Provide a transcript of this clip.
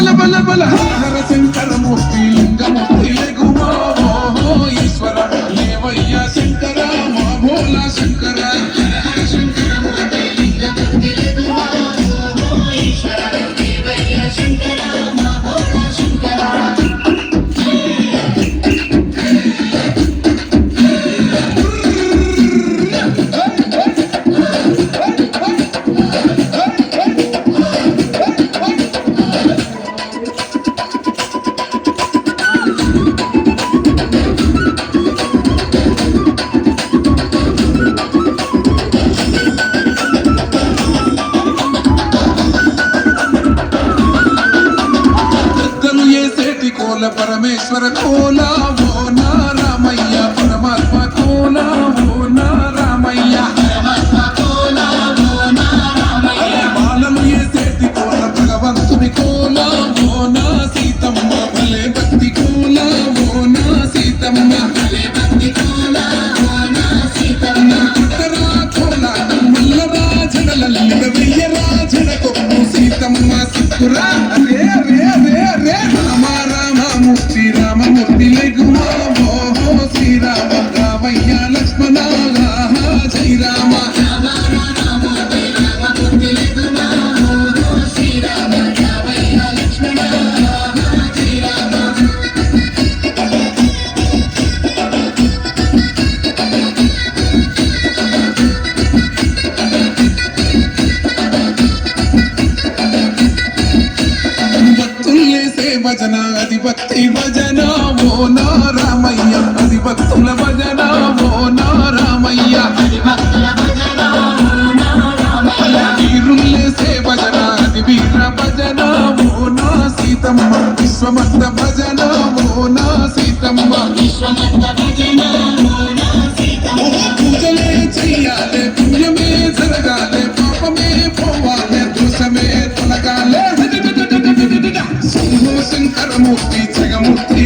బల బల బల హర శంకర మూర్తి లింగమూర్తి లెగుమా ఈశ్వర దేవయ్య శంకర మా భోలా శంకర శంకర మూర్తి లింగమూర్తి లెగుమా ఈశ్వర దేవయ్య శంకర మా భోలా శంకర పరమేశ్వర కోలా ఓ నా రామయ్య పరమాత్మ కోలా ఓ నా రామయ్య బాలను ఏసేటి కోల భగవంతుని కోలా ఓ నా సీతమ్మ భలే భక్తి కోలా ఓ నా సీతమ్మ పుట్టరా కోలా మల్లరాజనలల్లిన వెయ్యరాజన కొమ్ము సీతమ్మ సిక్కురా రే రే రే రే మూర్తి రామమూర్తి లెగుమా ఓహో శ్రీరామ రామయ్య లక్ష్మణ జై రామ భజన అది భక్తి భజన ఓ నా రామయ్య అది భక్తుల భజన ఓ నా రామయ్య వీరుల్లేసే భజన అది వీర భజన ఓ నా సీతమ్మ విశ్వమంత భజన ఓ నా సీతమ్మ పూజలే చెయ్యాలే పుణ్యమే జరగాలే పాపమే పోవాలే దోషమే తొలగాలే శంకర మూర్తి జగమూర్తి